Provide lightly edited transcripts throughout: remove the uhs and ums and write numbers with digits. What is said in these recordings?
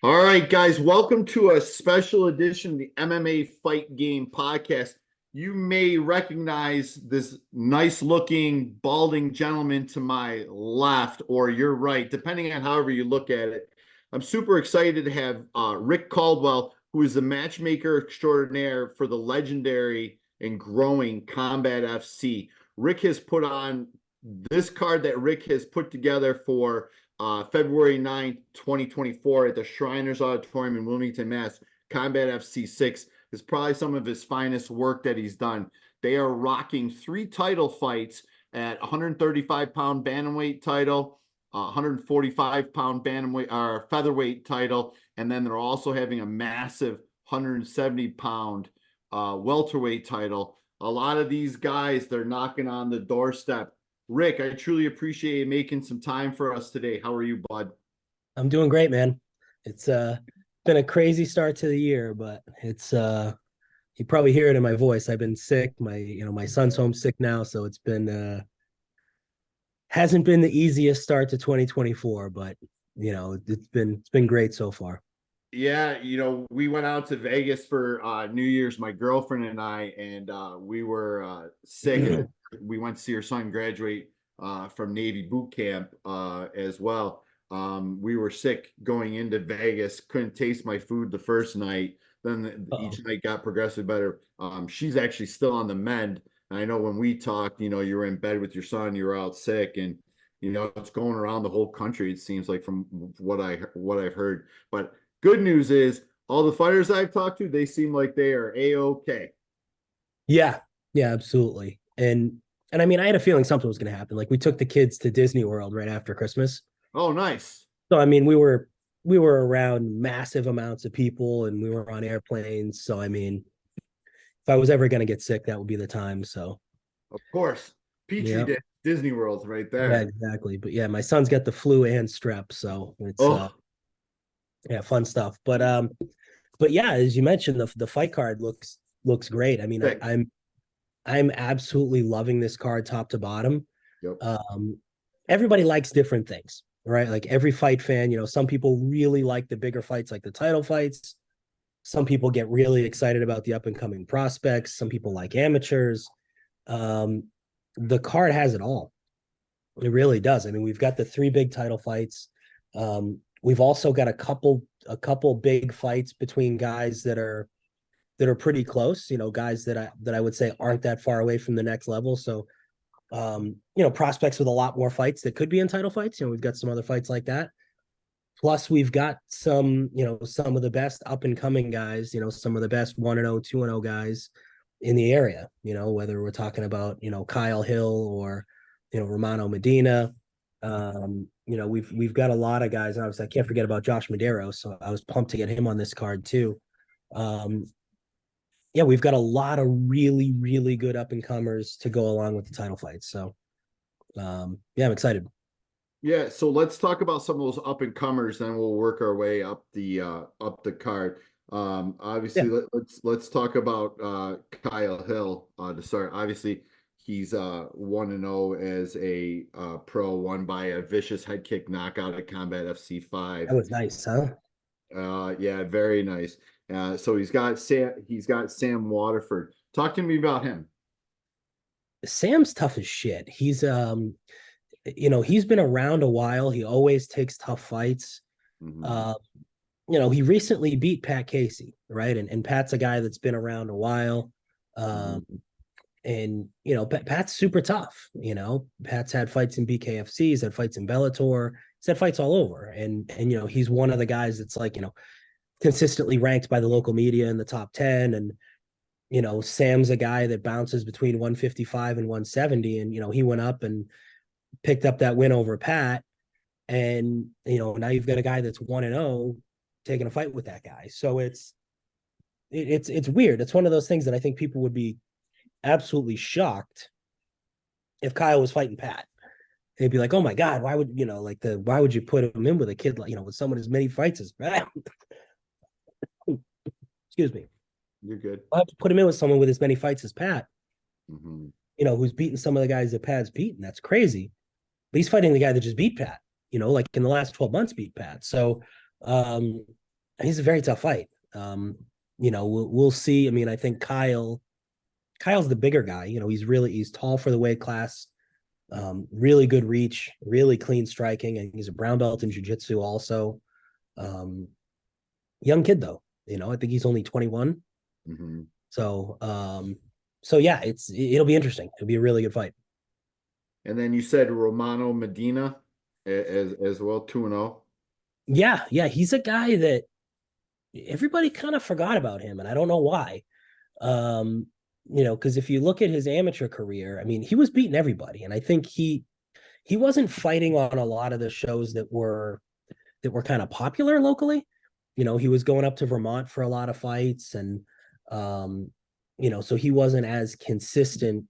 All right, guys, welcome to a special edition of the MMA Fight Game Podcast. You may recognize this nice looking balding gentleman to my left or your right, depending on however you look at it. I'm super excited to have Rick Caldwell, who is the matchmaker extraordinaire for the legendary and growing Combat FC. Rick has put on this card that Rick has put together for February 9th, 2024 at the Shriners Auditorium in Wilmington, Mass. Combat FC 6 is probably some of his finest work that he's done. They are rocking 3 title fights at 135-pound bantamweight title, 145-pound bantamweight or featherweight title, and then they're also having a massive 170-pound welterweight title. A lot of these guys, they're knocking on the doorstep. Rick, I truly appreciate you making some time for us today. How are you, bud? I'm doing great, man. It's been a crazy start to the year, but it's you probably hear it in my voice. I've been sick. My son's homesick now, so it's been hasn't been the easiest start to 2024, but it's been great so far. Yeah, we went out to Vegas for New Year's, my girlfriend and I, and we were sick. And we went to see her son graduate from Navy boot camp as well. We were sick going into Vegas, couldn't taste my food the first night. Then each night got progressively better. She's actually still on the mend. And I know when we talked, you were in bed with your son, you were out sick, and it's going around the whole country. It seems like from what I've heard, but good news is all the fighters I've talked to, they seem like they are A-OK. Yeah, yeah, absolutely. And I mean, I had a feeling something was going to happen. Like we took the kids to Disney World right after Christmas. Oh, nice. So I mean, we were around massive amounts of people, and we were on airplanes. So I mean, if I was ever going to get sick, that would be the time. So Of course. Petri yeah, did Disney World right yeah, there. exactly. But yeah, my son's got the flu and strep, so it's Oh, yeah, fun stuff. But yeah, as you mentioned, the fight card looks great. I mean, sick. I'm absolutely loving this card top to bottom. Yep. Um, Everybody likes different things, right? Like every fight fan, some people really like the bigger fights, like the title fights. Some people get really excited about the up and coming prospects. Some people like amateurs. Um, the card has it all. It really does. I mean, we've got the 3 big title fights. We've also got a couple big fights between guys that are pretty close. Guys that I would say aren't that far away from the next level. So, prospects with a lot more fights that could be in title fights. We've got some other fights like that. Plus, we've got some of the best up and coming guys. Some of the best 1-0, 2-0 guys in the area. Whether we're talking about Kyle Hill or Romano Medina. We've got a lot of guys. And obviously, I can't forget about Josh Madero. So I was pumped to get him on this card too. Yeah, we've got a lot of really, really good up and comers to go along with the title fights. So, yeah, I'm excited. Yeah, so let's talk about some of those up and comers, then we'll work our way up the card. Yeah, Obviously, let's talk about Kyle Hill to start. Obviously, he's 1-0 as a pro, won by a vicious head kick knockout at Combat FC 5. that was nice, huh? Yeah, very nice. So he's got Sam Waterford. Talk to me about him. Sam's tough as shit. He's been around a while. He always takes tough fights. Mhm. Uh, he recently beat Pat Casey, right? And Pat's a guy that's been around a while. Mhm. Um, and Pat's super tough. Pat's had fights in BKFC, he's had fights in Bellator, he's had fights all over. And he's one of the guys that's like, consistently ranked by the local media in the top 10. And Sam's a guy that bounces between 155 and 170. And he went up and picked up that win over Pat. And now you've got a guy that's 1-0 taking a fight with that guy. So it's weird. It's one of those things that I think people would be absolutely shocked if Kyle was fighting Pat. They'd be like, "Oh my God, why would why would you put him in with a kid like with someone as many fights as Pat?" Excuse me. You're good. I'll have to put him in with someone with as many fights as Pat. Mhm. Who's beaten some of the guys that Pat's beaten. That's crazy. But he's fighting the guy that just beat Pat. Like in the last 12 months beat Pat. So, um, he's a very tough fight. We'll see. I mean, I think Kyle's the bigger guy. He's tall for the weight class, really good reach, really clean striking, and he's a brown belt in jiu-jitsu also. Young kid though, I think he's only 21. Mm-hmm. So yeah, it'll be interesting. It'll be a really good fight. And then you said Romano Medina as well, 2-0. Yeah, he's a guy that everybody kind of forgot about him, and I don't know why. Because if you look at his amateur career, I mean, he was beating everybody, and I think he wasn't fighting on a lot of the shows that were kind of popular locally. He was going up to Vermont for a lot of fights, and so he wasn't as consistent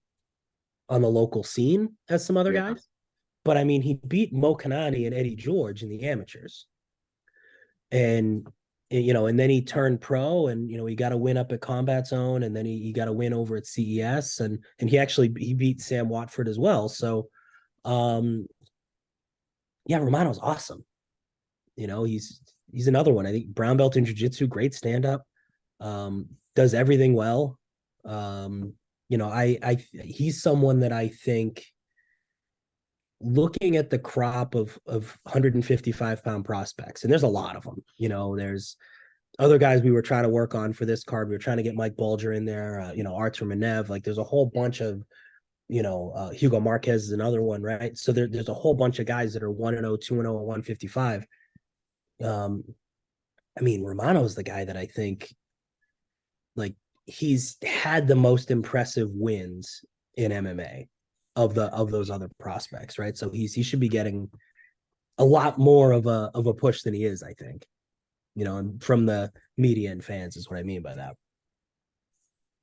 on the local scene as some other guys. But I mean, he beat Mo Kanani and Eddie George in the amateurs. And then he turned pro, and he got a win up at Combat Zone, and then he got a win over at CES, and he beat Sam Watford as well. So Romano's awesome. He's another one. I think brown belt in jiu-jitsu, great stand-up, does everything well. He's someone that I think, looking at the crop of 155-pound prospects, and there's a lot of them. There's other guys we were trying to work on for this card. We were trying to get Mike Bulger in there, Artur Manev. Like, there's a whole bunch of, Hugo Marquez is another one, right? So there's a whole bunch of guys that are 1-0, 2-0, and 155. I mean, Romano's the guy that I think, like, he's had the most impressive wins in MMA of those other prospects, right? So he should be getting a lot more of a push than he is, I think. And from the media and fans is what I mean by that.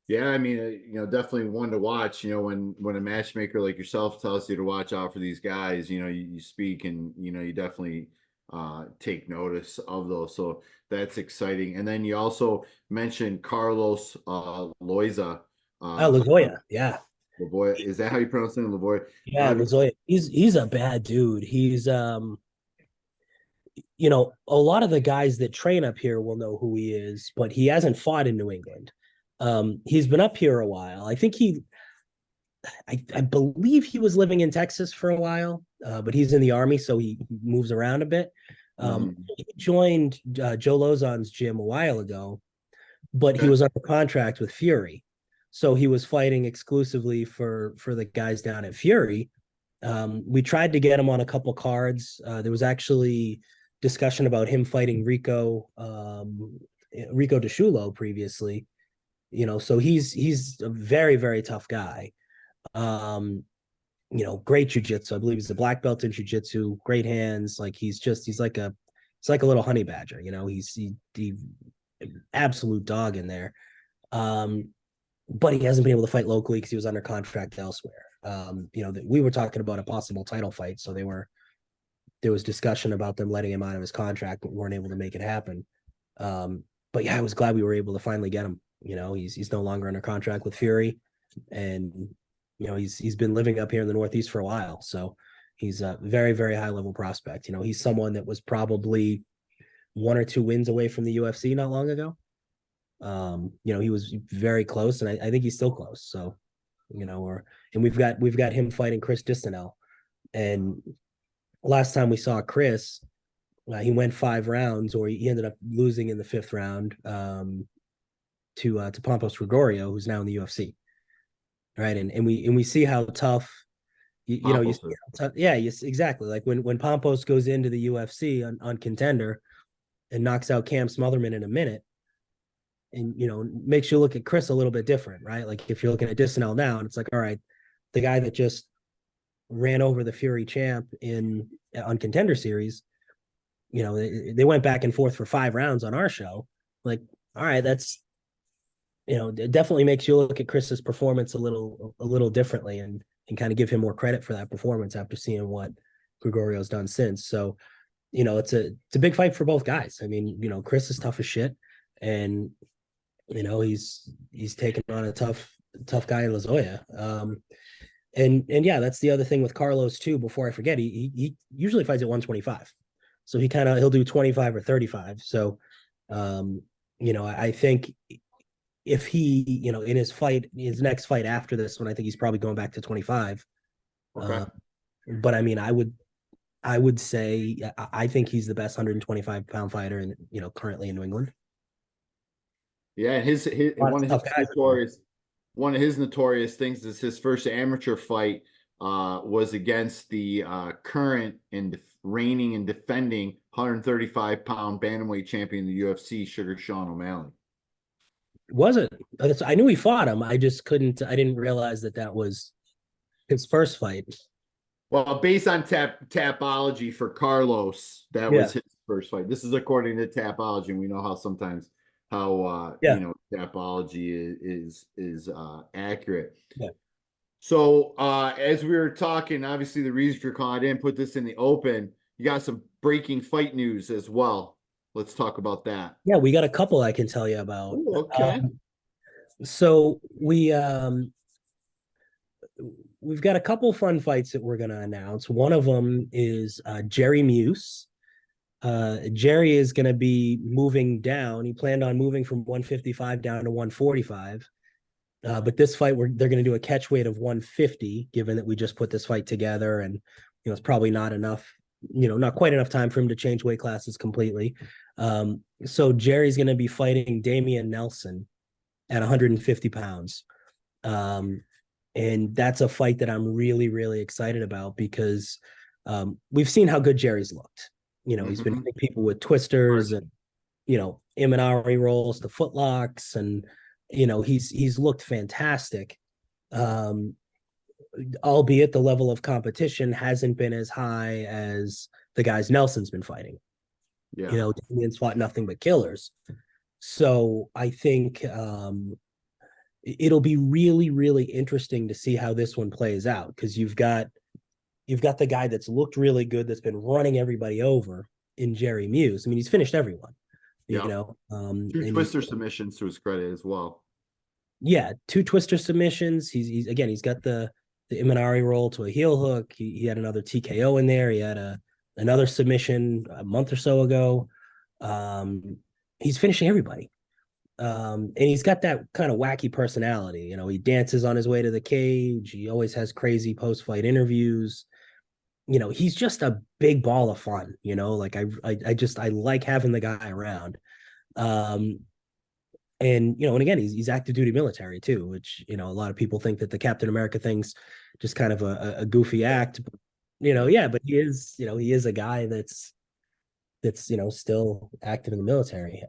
Yeah, I mean, definitely one to watch. When a matchmaker like yourself tells you to watch out for these guys, you speak, and you definitely take notice of those. So that's exciting. And then you also mentioned Carlos Loiza. Lozoya, yeah. Lavoy, is that how you pronounce it? Lavoy? Yeah, Lozoya. He's a bad dude. He's a lot of the guys that train up here will know who he is, but he hasn't fought in New England. He's been up here a while. I think I believe he was living in Texas for a while, but he's in the Army, so he moves around a bit. He joined Joe Lozon's gym a while ago, but he was under contract with Fury. So he was fighting exclusively for the guys down at Fury. We tried to get him on a couple cards. There was actually discussion about him fighting Rico DeShulo previously. So he's a very, very tough guy. Great jiu-jitsu. I believe he's a black belt in jiu-jitsu, great hands. Like, he's like a little honey badger. He's absolute dog in there. But he hasn't been able to fight locally because he was under contract elsewhere. We were talking about a possible title fight, so there was discussion about them letting him out of his contract, but weren't able to make it happen. But yeah, I was glad we were able to finally get him. He's no longer under contract with Fury, and he's been living up here in the Northeast for a while, so he's a very, very high level prospect. He's someone that was probably 1 or 2 wins away from the UFC not long ago. He was very close, and I think he's still close. So, and we've got him fighting Chris Distinell. And last time we saw Chris, he went 5 rounds, or he ended up losing in the 5th round to Pampos Grigoriou, who's now in the UFC. Right. And we see how tough yes, exactly. Like when Pampos goes into the UFC on Contender and knocks out Cam Smotherman in a minute, and makes you look at Chris a little bit different, right? Like, if you're looking at Distinell now, and it's like, all right, the guy that just ran over the Fury champ on Contender Series, they went back and forth for 5 rounds on our show. Like, all right, that's it definitely makes you look at Chris's performance a little differently, and kind of give him more credit for that performance after seeing what Grigoriou's done since. So, it's a big fight for both guys. I mean, Chris is tough as shit, and he's taken on a tough guy in Lozoya. And yeah, that's the other thing with Carlos too. Before I forget, he usually fights at 125, so he'll do 25 or 35. So I think if he, in his next fight after this one, I think he's probably going back to 25. Okay. But I mean, I would say I think he's the best 125-pound fighter currently in New England. Yeah, and one of his notorious things is his first amateur fight was against the current and reigning and defending 135-pound bantamweight champion of the UFC, Sugar Sean O'Malley. Was it? I knew he fought him. I didn't realize that was his first fight. Well, based on Tapology for Carlos, that was his first fight. This is according to Tapology, and we know how sometimes Tapology is accurate. Yeah. So as we were talking, obviously the reason for calling, I didn't put this in the open. You got some breaking fight news as well. Let's talk about that. Yeah, we got a couple I can tell you about. Ooh, okay. So we've got a couple fun fights that we're going to announce. One of them is Jerry Muse. Jerry is going to be moving down. He planned on moving from 155 down to 145. But this fight, they're going to do a catch weight of 150, given that we just put this fight together, and it's probably not enough, not quite enough time for him to change weight classes completely. So Jerry's going to be fighting Damian Nelson at 150 pounds. And that's a fight that I'm really, really excited about because we've seen how good Jerry's looked. He's been hitting people with twisters and, Imanari rolls, the footlocks, and, he's looked fantastic. Albeit the level of competition hasn't been as high as the guys Nelson's been fighting. Yeah. Damian's fought nothing but killers. So I think it'll be really, really interesting to see how this one plays out, because you've got the guy that's looked really good, that's been running everybody over in Jerry Muse. I mean, he's finished everyone. Two twister submissions to his credit as well. Yeah, 2 twister submissions. He's got the Imanari roll to a heel hook. He had another TKO in there. He had another submission a month or so ago. He's finishing everybody. And he's got that kind of wacky personality. He dances on his way to the cage. He always has crazy post-fight interviews. He's just a big ball of fun. Like I like having the guy around. And again, he's active duty military too, which, a lot of people think that the Captain America thing's just kind of a goofy act, but, but he is a guy that's still active in the military.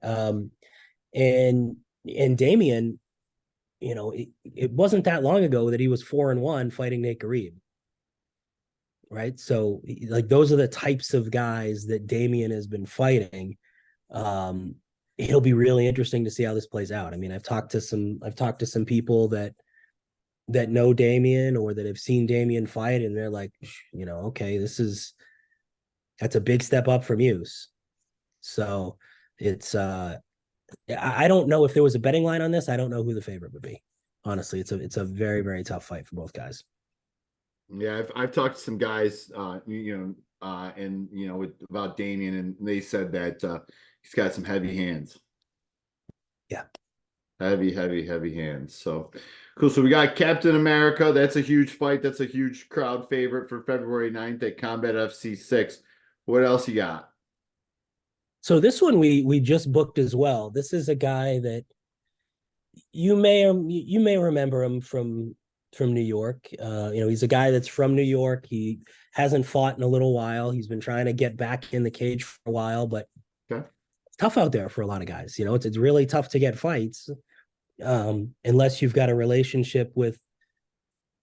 And Damian, it wasn't that long ago that he was 4-1 fighting Nate Garib. Right. So like, those are the types of guys that Damian has been fighting. It'll be really interesting to see how this plays out. I mean, I've talked to some people that know Damian or that have seen Damian fight, and they're like, okay, that's a big step up from Muse. So it's I don't know if there was a betting line on this. I don't know who the favorite would be. Honestly, it's a very, very tough fight for both guys. Yeah, I've talked to some guys, about Damian, and they said that he's got some heavy hands. Yeah, heavy hands. So cool. So we got Captain America. That's a huge fight. That's a huge crowd favorite for February 9th at Combat FC 6. What else you got? So this one we just booked as well. This is a guy that you may remember him from New York. He's a guy that's from New York. He hasn't fought in a little while. He's been trying to get back in the cage for a while, but it's tough out there for a lot of guys. It's really tough to get fights unless you've got a relationship with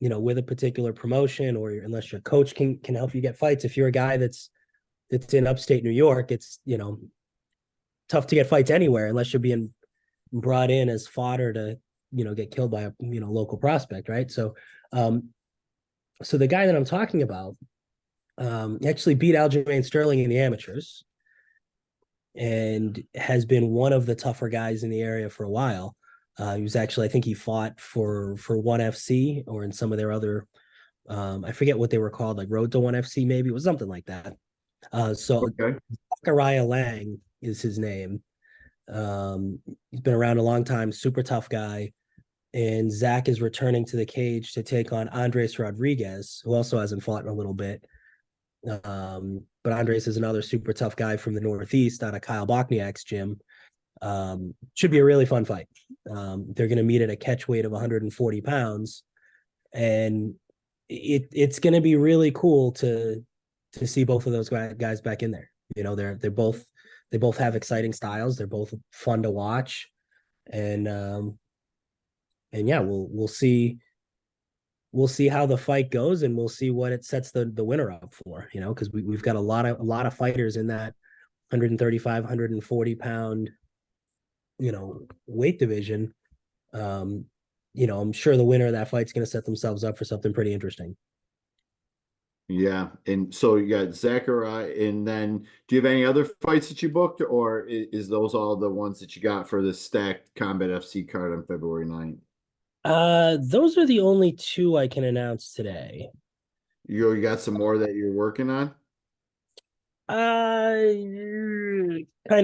a particular promotion, or unless your coach can help you get fights. If you're a guy that's in upstate New York, it's tough to get fights anywhere unless you're being brought in as fodder to get killed by a local prospect, right? So the guy that I'm talking about actually beat Aljamain Sterling in the amateurs and has been one of the tougher guys in the area for a while. He was actually, I think he fought for One FC or in some of their other I forget what they were called, like Road to One FC, maybe it was something like that. Zachariah Lang is his name. He's been around a long time, super tough guy. And Zach is returning to the cage to take on Andres Rodriguez, who also hasn't fought in a little bit. But Andres is another super tough guy from the Northeast out of Kyle Bochniak's gym. Should be a really fun fight. They're going to meet at a catch weight of 140 pounds, and it's going to be really cool to see both of those guys back in there. You know, they both have exciting styles. They're both fun to watch, and yeah, we'll see how the fight goes, and we'll see what it sets the winner up for. You know, because we've got a lot of fighters in that 135, 140 pound, you know, weight division. You know, I'm sure the winner of that fight's going to set themselves up for something pretty interesting. Yeah, and so you got Zachariah, and then do you have any other fights that you booked, or is those all the ones that you got for the stacked Combat FC card on February 9th? Those are the only two I can announce today. You got some more that you're working on? Kind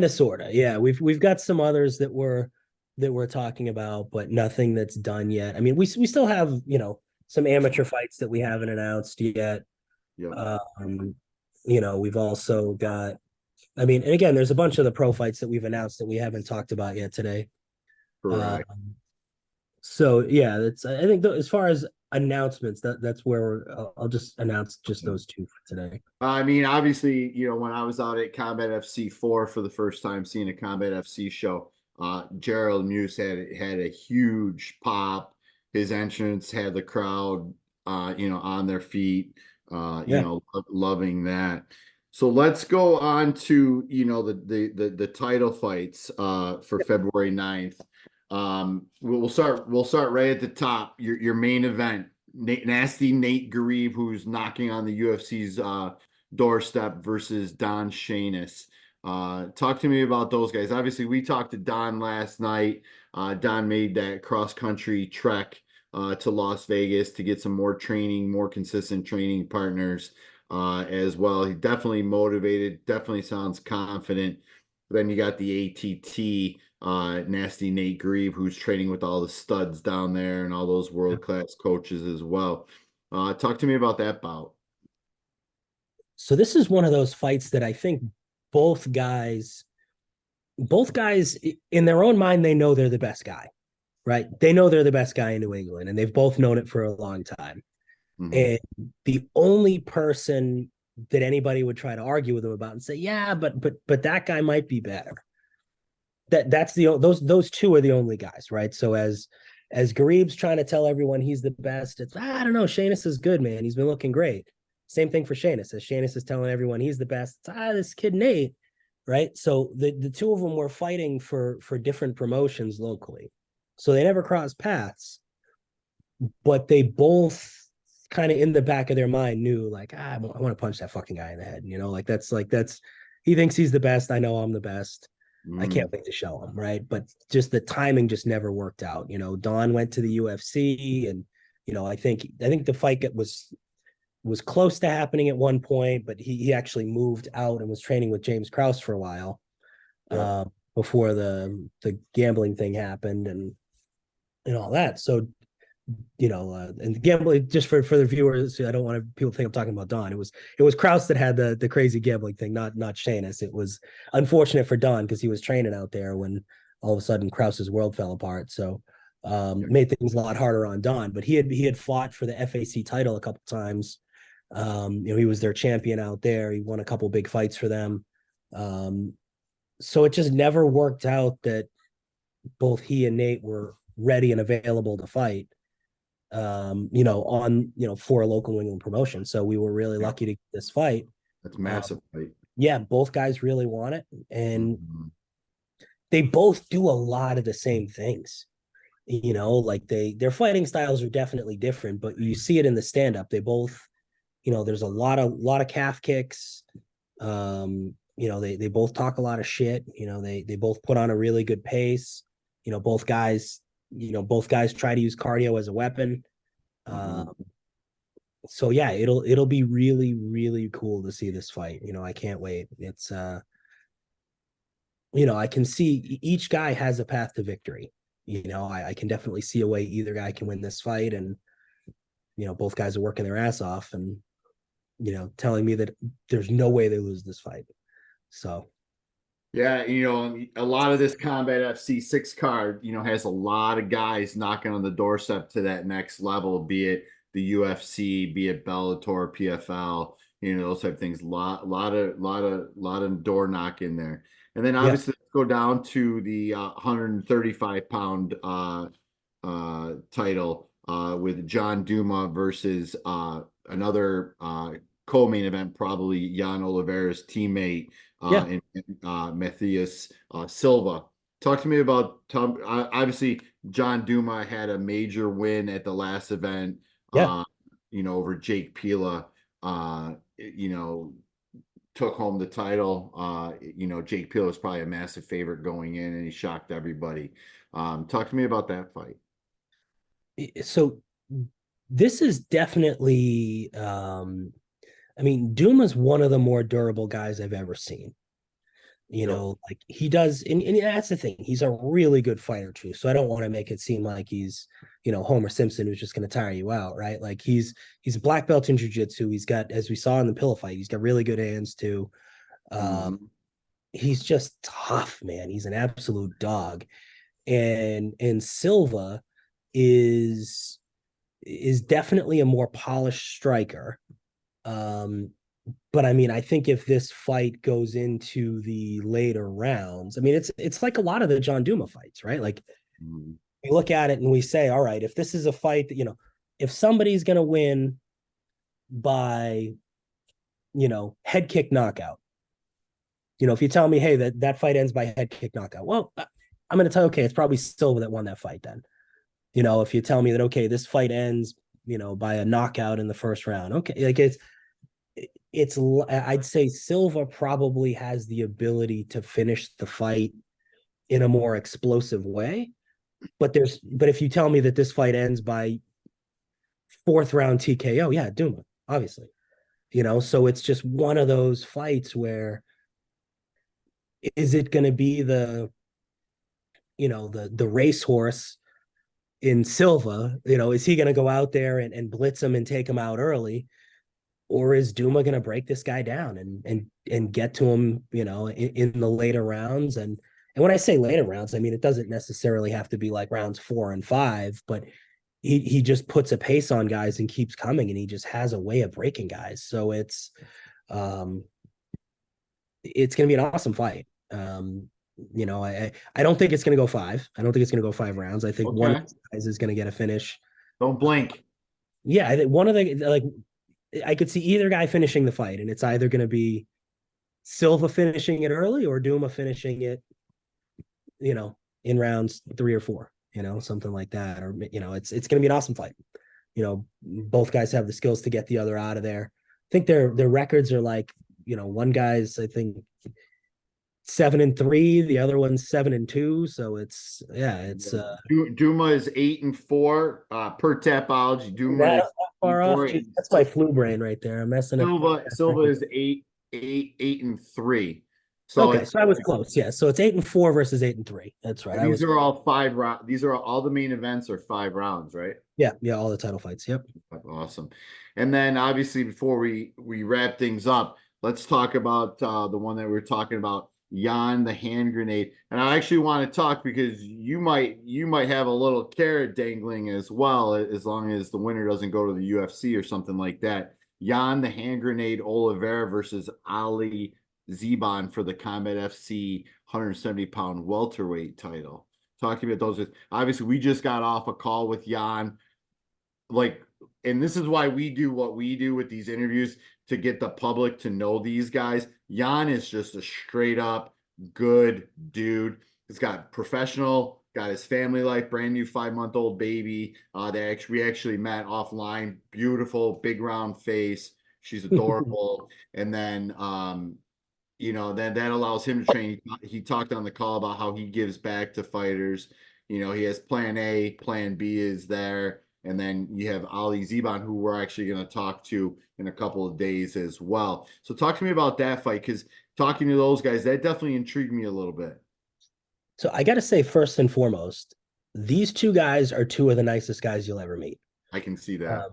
of, sorta. Yeah, we've got some others that we're talking about, but nothing that's done yet. I mean, we still have, you know, some amateur fights that we haven't announced yet. Yep. You know, we've also got, I mean, and again, there's a bunch of the pro fights that we've announced that we haven't talked about yet today. Correct. So yeah, that's, I think as far as announcements, that's where I'll just announce just those two for today. I mean, obviously, you know, when I was out at Combat FC 4 for the first time seeing a Combat FC show, Gerald Muse had a huge pop. His entrance had the crowd, you know, on their feet, you know, loving that. So let's go on to, you know, the title fights for February 9th. We'll start right at the top. Your main event, nasty Nate Garib, who's knocking on the UFC's doorstep, versus Don Shainis. Talk to me about those guys. Obviously, we talked to Don last night. Don made that cross-country trek to Las Vegas to get some more training, more consistent training partners as well. He definitely motivated, definitely sounds confident. Then you got the ATT, nasty Nate Grieve, who's training with all the studs down there and all those world-class coaches as well. Talk to me about that bout. So this is one of those fights that I think both guys in their own mind, they know they're the best guy, right? They know they're the best guy in New England, and they've both known it for a long time. Mm-hmm. And the only person that anybody would try to argue with him about and say, yeah, but that guy might be better. That's those two are the only guys, right? So as Garib's trying to tell everyone he's the best, it's, I don't know, Shainis is good, man. He's been looking great. Same thing for Shainis. As Shainis is telling everyone he's the best, it's, this kid Nate, right? So the two of them were fighting for different promotions locally. So they never crossed paths, but they both kind of in the back of their mind knew, like, I want to punch that fucking guy in the head. You know, that's he thinks he's the best. I know I'm the best. I can't wait to show him, right? But just the timing just never worked out. You know, Don went to the UFC, and you know, I think the fight was close to happening at one point, but he actually moved out and was training with James Krause for a while before the gambling thing happened and all that. So, you know, and the gambling, just for the viewers, I don't want people to think I'm talking about Don. It was Krause that had the crazy gambling thing, not Shainis. It was unfortunate for Don because he was training out there when all of a sudden Krause's world fell apart. So made things a lot harder on Don. But he had fought for the FAC title a couple times. You know, he was their champion out there. He won a couple big fights for them. So it just never worked out that both he and Nate were ready and available to fight. You know, on, you know, for a local New England promotion. So we were really lucky to get this fight. That's massive fight. Yeah, both guys really want it. And they both do a lot of the same things. You know, like their fighting styles are definitely different, but you see it in the stand-up. They both, you know, there's a lot of calf kicks. You know, they both talk a lot of shit. You know, they both put on a really good pace. You know, both guys try to use cardio as a weapon. So yeah, it'll be really, really cool to see this fight. You know, I can't wait. It's I can see each guy has a path to victory. I can definitely see a way either guy can win this fight, and both guys are working their ass off, and telling me that there's no way they lose this fight. So Yeah, a lot of this Combat FC 6 card, has a lot of guys knocking on the doorstep to that next level, be it the UFC, be it Bellator, PFL, those type of things. Lot of door knock in there. And then yeah, obviously let's go down to the 135-pound title with John Douma versus another co-main event, probably Jan Oliveira's teammate, yeah, and Matheus Silva. Talk to me about obviously John Douma had a major win at the last event, yeah. over Jake Pila. Took home the title. Jake Pila was probably a massive favorite going in, and he shocked everybody. Talk to me about that fight. So this is definitely, Duma's one of the more durable guys I've ever seen. Like he does, and that's the thing. He's a really good fighter too. So I don't want to make it seem like he's, Homer Simpson who's just going to tire you out, right? Like he's a black belt in jiu-jitsu. He's got, as we saw in the Pilla fight, he's got really good hands too. He's just tough, man. He's an absolute dog. And Silva is definitely a more polished striker. But I think if this fight goes into the later rounds, it's like a lot of the John Douma fights, right? Like we look at it and we say, all right, if this is a fight that, if somebody's going to win by, head kick knockout, if you tell me, hey, that fight ends by head kick knockout, well, I'm going to tell you, okay, it's probably Silva that won that fight then. If you tell me that, okay, this fight ends, by a knockout in the first round, okay, like it's I'd say Silva probably has the ability to finish the fight in a more explosive way. But if you tell me that this fight ends by fourth round TKO, yeah, Douma, obviously. So it's just one of those fights where is it going to be the racehorse in Silva? Is he going to go out there and blitz him and take him out early? Or is Douma going to break this guy down and get to him, in the later rounds? And when I say later rounds, it doesn't necessarily have to be like rounds 4 and 5, but he just puts a pace on guys and keeps coming, and he just has a way of breaking guys. So it's going to be an awesome fight. I don't think it's going to go 5. I don't think it's going to go 5 rounds. I think one of the guys is going to get a finish. Don't blink. Yeah, I think one of the I could see either guy finishing the fight, and it's either going to be Silva finishing it early or Douma finishing it, in rounds 3 or 4, something like that. Or, it's going to be an awesome fight. Both guys have the skills to get the other out of there. I think their records are like, one guy's, I think, 7-3, the other one's 7-2. So it's Douma is 8-4 per Tapology. Douma is far off. Geez, that's my flu brain right there. I'm messing up. Silva is 8-3. So okay, so I was close. Yeah, so it's 8-4 versus 8-3. That's right. These are all 5 rounds. These are all the main events are 5 rounds, right? Yeah, all the title fights. Yep. Awesome. And then obviously before we wrap things up, let's talk about the one that we were talking about, Jan the hand grenade. And I actually want to talk because you might have a little carrot dangling as well, as long as the winner doesn't go to the UFC or something like that. Jan the hand grenade Oliveira versus Ali Zban for the Combat FC 170-pound welterweight title. Talk to me about those. Obviously, we just got off a call with Jan. And this is why we do what we do with these interviews, to get the public to know these guys. Jan is just a straight up good dude. He's got professional, got his family life, brand new 5-month-old baby. We actually met offline. Beautiful, big round face. She's adorable. And then, then that allows him to train. He talked on the call about how he gives back to fighters. He has plan A, plan B is there. And then you have Ali Zban, who we're actually going to talk to in a couple of days as well. So talk to me about that fight, because talking to those guys, that definitely intrigued me a little bit. So I got to say, first and foremost, these two guys are two of the nicest guys you'll ever meet. I can see that.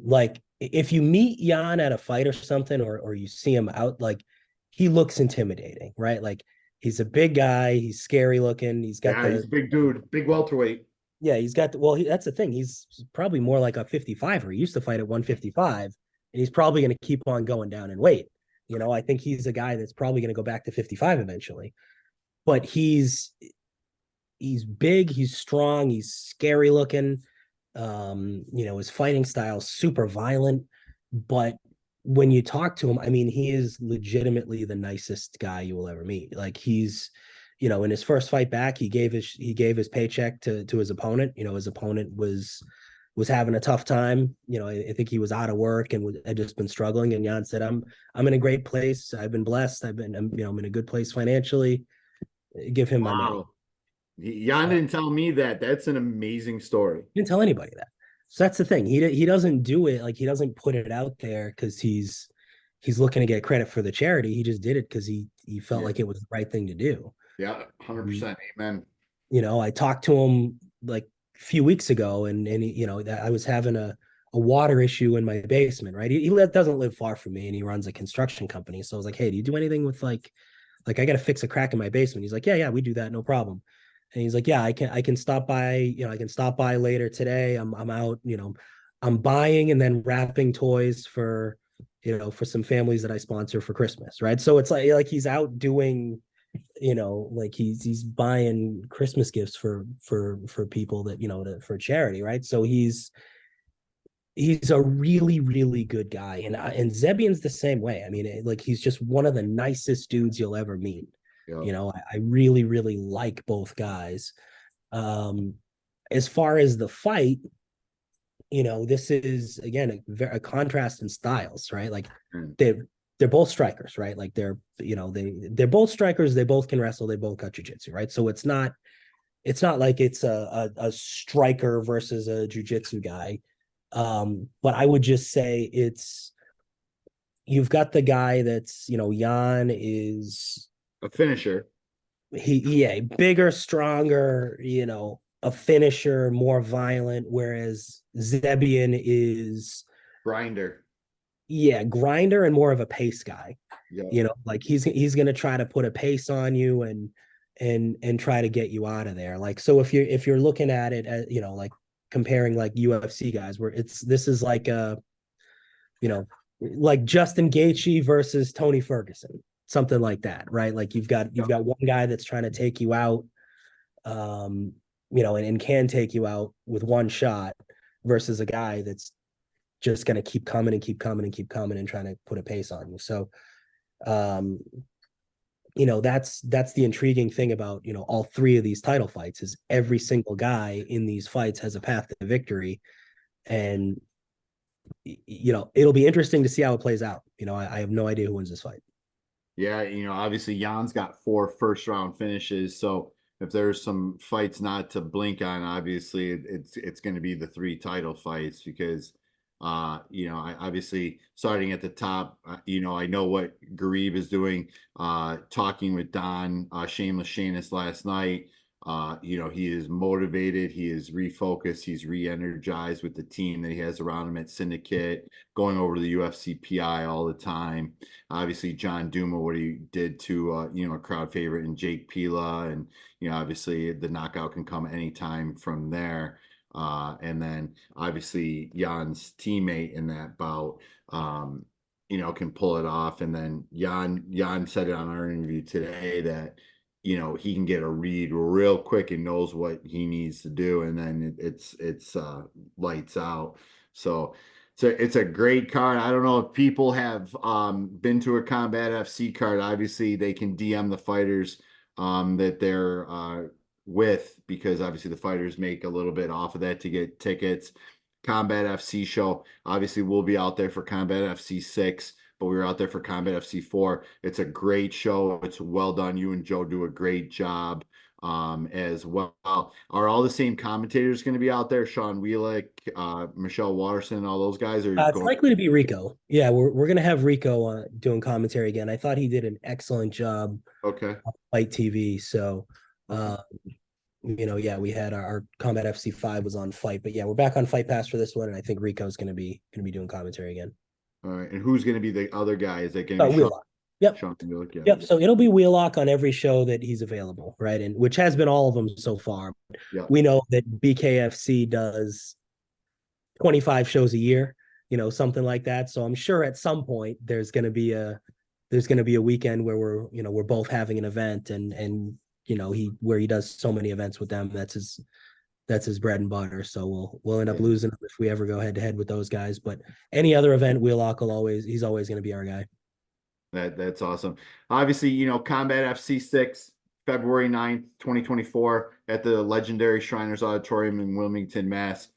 Like if you meet Jan at a fight or something, or you see him out, like he looks intimidating, right? Like he's a big guy, he's scary looking, he's got he's a big dude, big welterweight. Yeah, he's got that's the thing. He's probably more like a 55er. He used to fight at 155, and he's probably going to keep on going down in weight. I think he's a guy that's probably going to go back to 55 eventually. But he's big, he's strong, he's scary looking. His fighting style is super violent, but when you talk to him, I mean, he is legitimately the nicest guy you will ever meet. Like he's, in his first fight back, he gave his paycheck to his opponent. His opponent was having a tough time. I think he was out of work and had just been struggling. And Jan said, "I'm in a great place. I've been blessed. I'm in a good place financially. Give him my money." Jan didn't tell me that. That's an amazing story. Didn't tell anybody that. So that's the thing. He doesn't do it, like he doesn't put it out there because he's looking to get credit for the charity. He just did it because he felt like it was the right thing to do. Yeah, 100%. Amen. I talked to him like a few weeks ago, and I was having a water issue in my basement. Right, he doesn't live far from me, and he runs a construction company. So I was like, "Hey, do you do anything with like I got to fix a crack in my basement?" He's like, "Yeah, we do that, no problem." And he's like, "Yeah, I can stop by, I can stop by later today. I'm out, I'm buying and then wrapping toys for, for some families that I sponsor for Christmas." Right. So it's like he's out doing, like he's buying Christmas gifts for people that, for charity. Right. So he's a really, really good guy. And Zebian's the same way. I mean, like he's just one of the nicest dudes you'll ever meet. Yeah. I really, really like both guys. As far as the fight, this is again a contrast in styles, right? Like they're both strikers, right? Like they're both strikers. They both can wrestle. They both got jiu-jitsu, right? So it's not like it's a striker versus a jiu-jitsu guy. But I would just say you've got the guy that's Jan is a finisher. Bigger, stronger, a finisher, more violent, whereas Zebian is grinder. Yeah, grinder and more of a pace guy. Yeah. Like he's going to try to put a pace on you and try to get you out of there. Like, so if you're looking at it as, like comparing like UFC guys where this is like like Justin Gaethje versus Tony Ferguson, something like that, right? Like you've got one guy that's trying to take you out, and can take you out with one shot versus a guy that's just going to keep coming and keep coming and keep coming and trying to put a pace on you. So, that's the intriguing thing about, all three of these title fights is every single guy in these fights has a path to victory. And, it'll be interesting to see how it plays out. I have no idea who wins this fight. Yeah, obviously Jan's got 4 first-round finishes, so if there's some fights not to blink on, obviously it's going to be the 3 title fights because, I obviously starting at the top, I know what Garib is doing, talking with Don, Shameless Shanus last night. He is motivated, he is refocused, he's re-energized with the team that he has around him at Syndicate, going over to the UFC PI all the time. Obviously, John Douma, what he did to, a crowd favorite in Jake Pila, and, obviously the knockout can come anytime from there. And then obviously Jan's teammate in that bout, can pull it off. And then Jan said it on our interview today that, he can get a read real quick and knows what he needs to do. And then it's lights out. So it's a great card. I don't know if people have been to a Combat FC card. Obviously they can DM the fighters that they're with, because obviously the fighters make a little bit off of that to get tickets. Combat FC show, obviously we'll be out there for Combat FC 6, but we were out there for Combat FC 4. It's a great show. It's well done. You and Joe do a great job. as well. Are all the same commentators going to be out there? Sean Wheelick, Michelle Watterson, all those guys are It's going. likely to be Rico. Yeah, we're gonna have Rico doing commentary again. I thought he did an excellent job Okay. on Fight TV. So, Okay. uh, yeah, we had our Combat FC 5 was on Fight, but yeah, we're back on Fight Pass for this one, and I think Rico's gonna be doing commentary again. All right. And who's going to be the other guy? Is it going to be Wheelock. Yep. Sean Wheelick? Yeah. Yep. So it'll be Wheelock on every show that he's available, right? And which has been all of them so far. Yeah. We know that BKFC does 25 shows a year, something like that. So I'm sure at some point there's going to be a weekend where we're both having an event and he does so many events with them. That's his bread and butter. So we'll end up losing him if we ever go head to head with those guys. But any other event, Wheelock he's always going to be our guy. That's awesome. Obviously, Combat FC 6, February 9th, 2024 at the legendary Shriners Auditorium in Wilmington, Mass.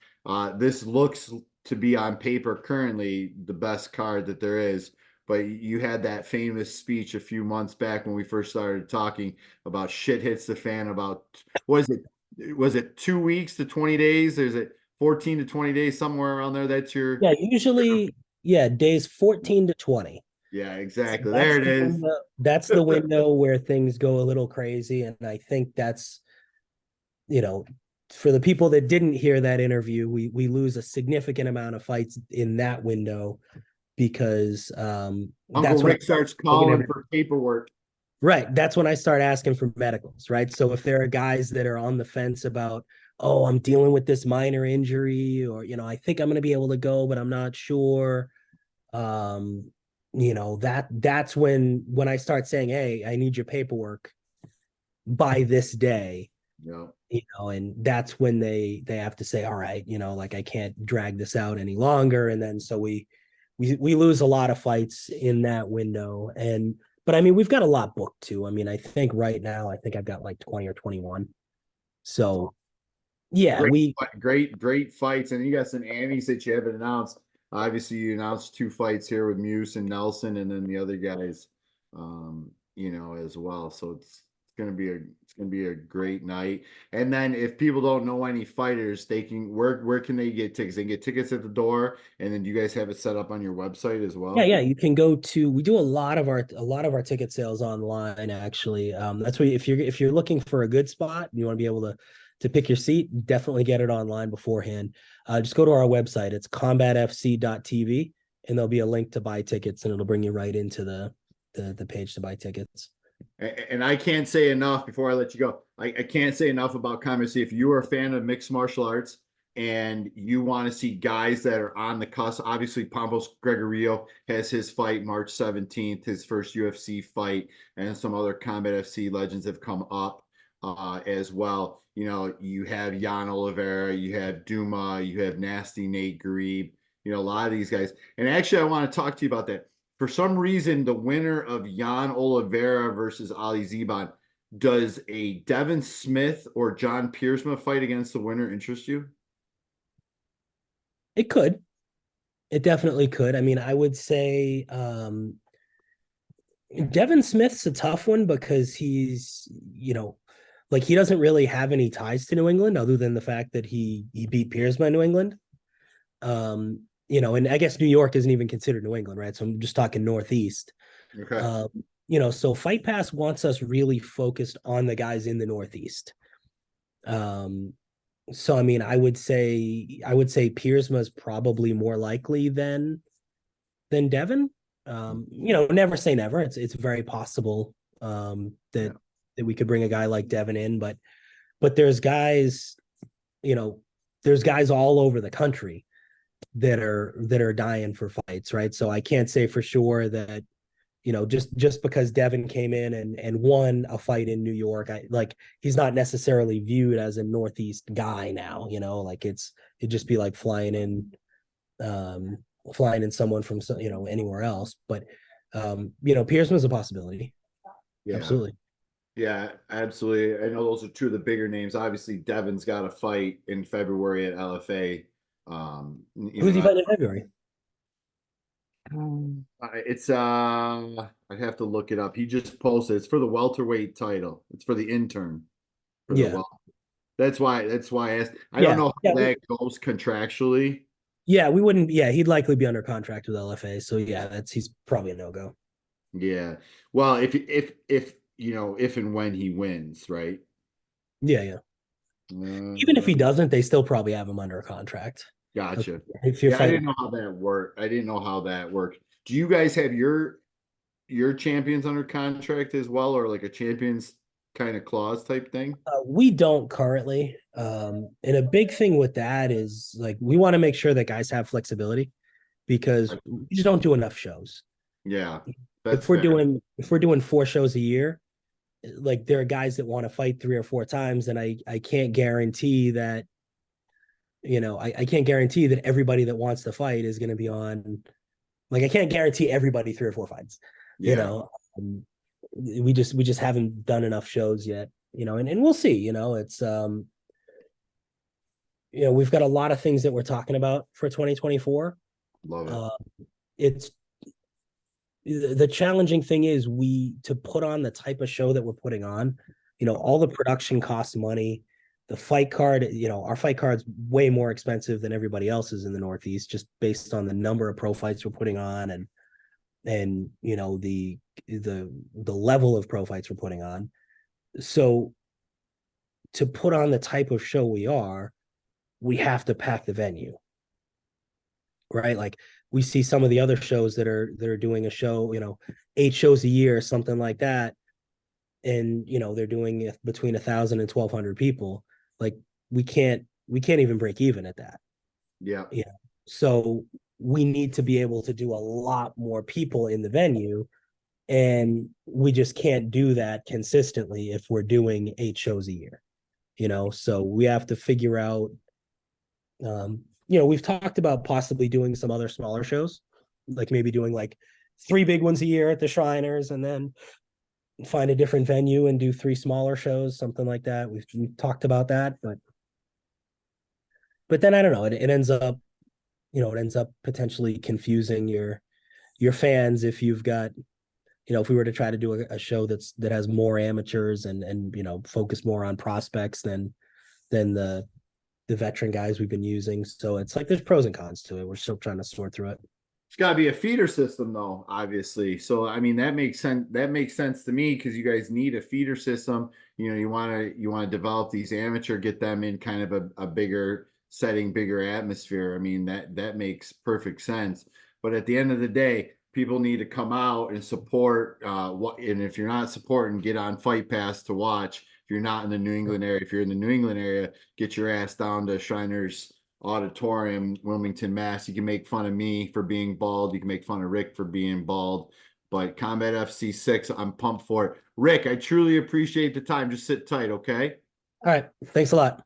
This looks to be on paper currently the best card that there is, but you had that famous speech a few months back when we first started talking about shit hits the fan about, was it 2 weeks to 20 days? Is it 14 to 20 days, somewhere around there? That's your... Yeah, usually, days 14 to 20. Yeah, exactly. So there it is. That's the window where things go a little crazy. And I think that's, for the people that didn't hear that interview, we lose a significant amount of fights in that window because Uncle that's Rick starts calling for paperwork. Right. That's when I start asking for medicals, right? So if there are guys that are on the fence about, oh, I'm dealing with this minor injury, or, I think I'm going to be able to go, but I'm not sure. That's when I start saying, hey, I need your paperwork by this day. Yeah. And that's when they have to say, all right, I can't drag this out any longer. And then so we lose a lot of fights in that window. But I mean, we've got a lot booked too. I mean, I think right now, I've got like 20 or 21. So yeah, great fights. And you got some Annies that you haven't announced. Obviously, you announced 2 fights here with Muse and Nelson, and then the other guys, as well. So it's gonna be a great night. And then if people don't know any fighters, they can where can they get tickets? They can get tickets at the door, and then you guys have it set up on your website as well. Yeah. You can go to. We do a lot of our ticket sales online. Actually, that's where if you're looking for a good spot, you want to be able to pick your seat. Definitely get it online beforehand. Just go to our website. It's combatfc.tv, and there'll be a link to buy tickets, and it'll bring you right into the page to buy tickets. And I can't say enough before I let you go. I can't say enough about Combat FC. If you are a fan of mixed martial arts and you want to see guys that are on the cusp, obviously Pampos Grigoriou has his fight March 17th, his first UFC fight, and some other Combat FC legends have come up as well. You have Jan Oliveira, you have Douma, you have Nasty Nate Garib, a lot of these guys. And actually, I want to talk to you about that. For some reason, the winner of Jan Oliveira versus Ali Ziban, does a Devin Smith or John Piersma fight against the winner interest you? It could. It definitely could. I mean, I would say Devin Smith's a tough one because he's, he doesn't really have any ties to New England other than the fact that he beat Piersma in New England. And I guess New York isn't even considered New England, right? So I'm just talking Northeast. Okay. So Fight Pass wants us really focused on the guys in the Northeast. So I mean, I would say Piersma is probably more likely than Devin. Never say never. It's very possible that we could bring a guy like Devin in, but there's guys, there's guys all over the country that are dying for fights, right? So I can't say for sure that, just because Devin came in and won a fight in New York, he's not necessarily viewed as a Northeast guy now, it'd just be like flying in someone from, anywhere else. But, Piersman's a possibility. Yeah. Absolutely. Yeah, absolutely. I know those are 2 of the bigger names. Obviously, Devin's got a fight in February at LFA. Who's he fighting in February? It's I have to look it up. He just posted. It's for the welterweight title. It's for the intern. for the Yeah. well. That's why I asked. I Yeah. don't know Yeah. how that goes contractually. Yeah, we wouldn't. Yeah, he'd likely be under contract with LFA. So yeah, he's probably a no-go. Yeah. Well, if if and when he wins, right? Yeah, yeah. Even if he doesn't, they still probably have him under a contract. Gotcha. If you're Yeah, I fighting, didn't know how that worked. I didn't know how that worked. Do you guys have your champions under contract as well, or like a champions kind of clause type thing? we don't currently. And a big thing with that is like we want to make sure that guys have flexibility because we just don't do enough shows. Yeah, that's fair. If we're doing 4 shows a year, like there are guys that want to fight 3 or 4 times, and I can't guarantee that, I can't guarantee that everybody that wants to fight is going to be on. Like I can't guarantee everybody 3 or 4 fights. Yeah. We just haven't done enough shows yet. And we'll see. It's we've got a lot of things that we're talking about for 2024. Love it. It's the challenging thing is to put on the type of show that we're putting on, all the production costs money. The fight card, our fight card's way more expensive than everybody else's in the Northeast, just based on the number of pro fights we're putting on and the level of pro fights we're putting on. So to put on the type of show we have to pack the venue, right? Like we see some of the other shows that are doing a show, 8 shows a year, something like that. And, they're doing between 1,000 and 1,200 people. Like we can't even break even at that. Yeah. Yeah. So we need to be able to do a lot more people in the venue. And we just can't do that consistently if we're doing 8 shows a year, so we have to figure out, we've talked about possibly doing some other smaller shows, like maybe doing like 3 big ones a year at the Shriners and then find a different venue and do 3 smaller shows, something like that. We've talked about that, but then I don't know, it ends up, it ends up potentially confusing your fans if you've got, if we were to try to do a show that has more amateurs and focus more on prospects than the veteran guys we've been using. So it's like there's pros and cons to it. We're still trying to sort through it. It's got to be a feeder system, though, obviously. So, I mean, that makes sense. That makes sense to me because you guys need a feeder system. You want to develop these amateur, get them in kind of a bigger setting, bigger atmosphere. I mean, that makes perfect sense. But at the end of the day, people need to come out and support. And if you're not supporting, get on Fight Pass to watch. If you're not in the New England area, if you're in the New England area, get your ass down to Shriners Auditorium, Wilmington, Mass. You can make fun of me for being bald. You can make fun of Rick for being bald. But Combat FC 6, I'm pumped for it. Rick, I truly appreciate the time. Just sit tight, okay? All right. Thanks a lot.